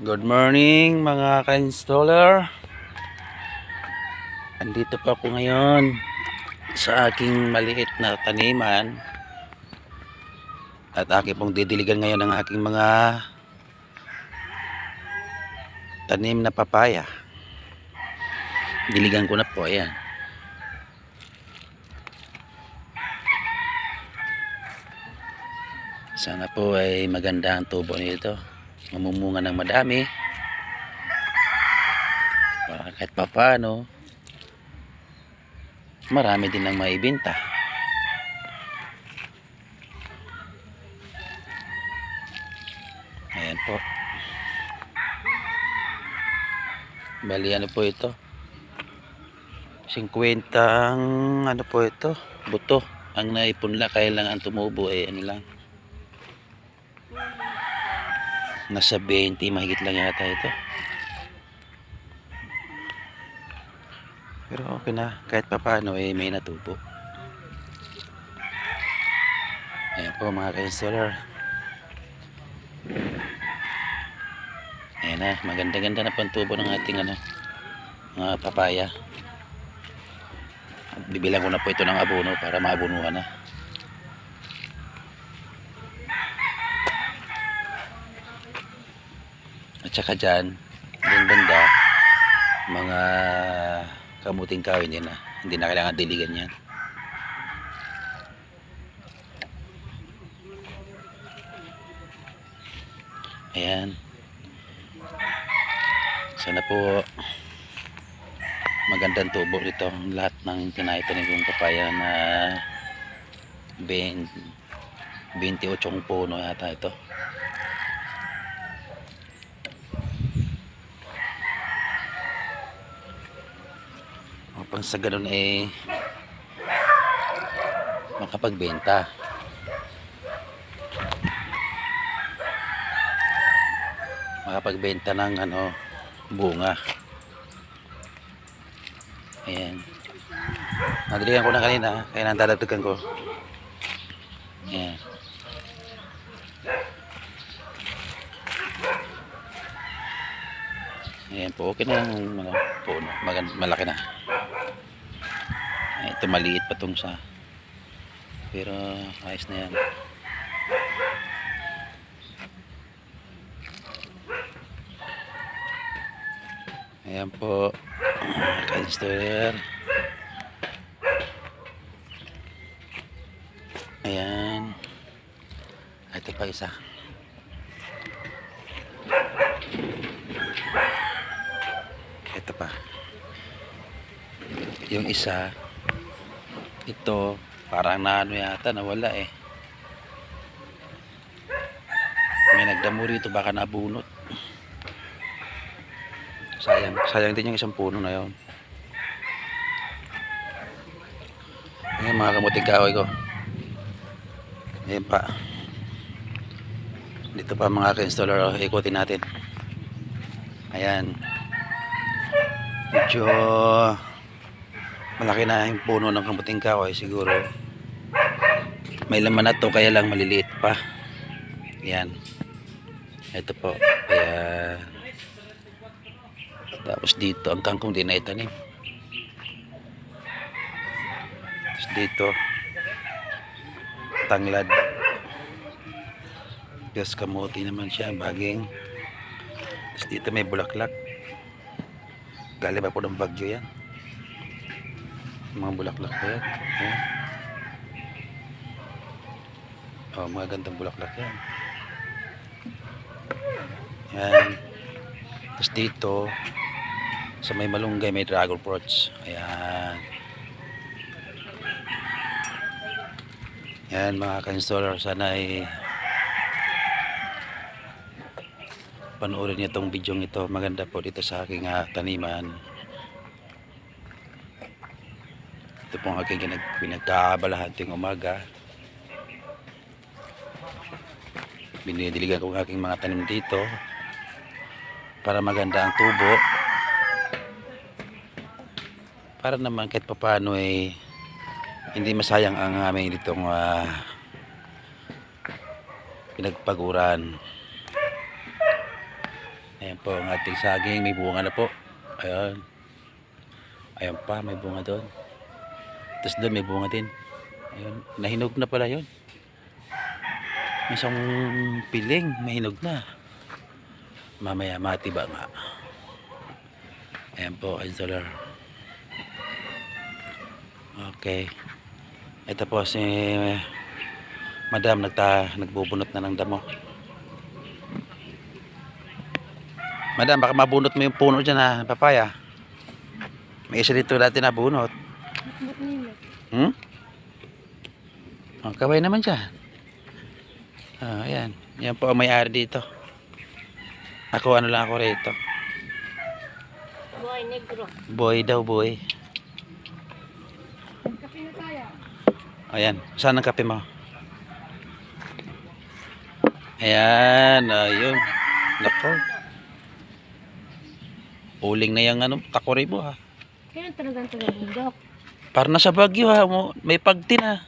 Good morning mga ka-installer. Andito pa ako ngayon sa aking maliit na taniman at aking pong didiligan ngayon ng aking mga tanim na papaya. Diligan ko na po, ayan. Sana po ay maganda ang tubo nito, mamumunga ng madami para kahit papano marami din ang maibenta. Ayan po, bali ano po ito, 50 ang ano po ito, buto ang naipunla, kaya lang ang tumubo ay ano lang, nasa 20 mahigit lang yata ito. Pero okay na, kahit papaano eh may natubo. Ayan po mga ka-installer. Ayan na, maganda-ganda na po ang tubo ng ating ano, mga papaya. Bibilang ko na po ito ng abono para maabunuhan na. At saka dyan, yung banda, mga kamuting kawin yan na. Hindi na kailangan diligan yan. Ayan. Sana po magandang tubo ito. Lahat ng tinatanim kong papaya na 28 puno yata ito. Upang sa ganun eh makapagbenta. Makapagbenta ng ano, bunga. Ayan. Nadiligan ko na kanina, kaya nandadagdagan ko. Ayan. Ayan po, okay na yung ano, puno. Malaki na. Ito maliit pa tong sa, pero ayos na yan. Ayan po, ka-installer. Ayan. Ito pa isa. Ito pa. Yung isa, ito parang naano yata, nawala eh. May nagdamo rito, baka nabunot. Sayang din yung isang puno na yon. Ayan mga kamuting kahoy ko. Ayan pa. Dito pa mga ka-installer, ikutin natin. Ayan. Medyo malaki na yung puno ng kamuting kahoy, siguro may laman na to, kaya lang maliliit pa. Ayan. Ito po. Ayan. Tapos dito ang kangkong din na itanim. Tapos dito tanglad. Yes, kamuti naman siya, baging. Tapos dito may bulaklak. Galing pa po ng bagyo yan. Mga bulaklak pa yan. Ayan. Oh, mga gandang bulaklak yan. Ayan. Tapos dito sa may malunggay may dragon fruits. Ayan. Ayan mga ka-installer, sana ay panoorin niyo itong video ito. Maganda po dito sa aking taniman. Ito pong aking pinagkaabalahan ting umaga. Binidiligan ko ang aking mga tanim dito para maganda ang tubo, para naman kahit papaano eh hindi masayang ang aming ditong pinagpaguran. Ayan po ang ating saging. May bunga na po. Ayan. Ayan pa, may bunga doon. Tapos doon may bunga din. Ayun, nahinog na pala yun. May isang piling, mahinog na. Mamaya matiba nga. Ayan po, Solar. Okay. Ito po si Madam nagbubunot na ng damo. Madam, baka mabunot mo yung puno dyan ha, papaya. May isa dito natin na bunot. Hmm? Oh, kaway naman siya. Ah, ayan. Yan po ang may-ari dito. Ako ano lang ako rito. Boy negro. Boy daw, boy. Kape na tayo. Ayan. Saan ang kape mo? Ayan. Ayun. Nako. Uling na yung ano, takori mo ha. Kaya talagang taga-bundok. Para nasa Baguio ha. May pag din ha.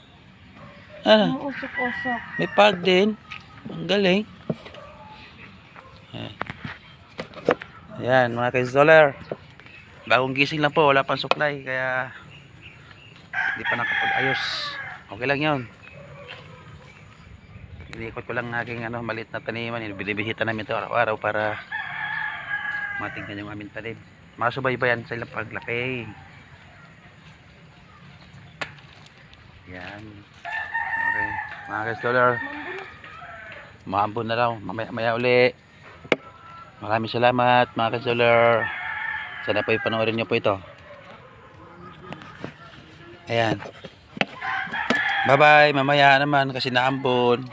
Ano? Ang usok-usok. May pag din. Ang galing. Ayan mga ka-Solar. Bagong gising lang po. Wala pang supply. Kaya hindi pa nakapag-ayos. Okay lang yun. Inikot ko lang ng aking maliit na taniman. Binibisita namin ito araw-araw para matignan yung aming tanim. Masubaybayan sa ilang paglaki. Yan. Okay. Mga ka-Solar. Maambon na lang. Mamaya uli. Maraming salamat mga ka-Solar. Sana po ipanoorin nyo po ito. Ayan. Bye bye. Mamaya naman kasi naambon.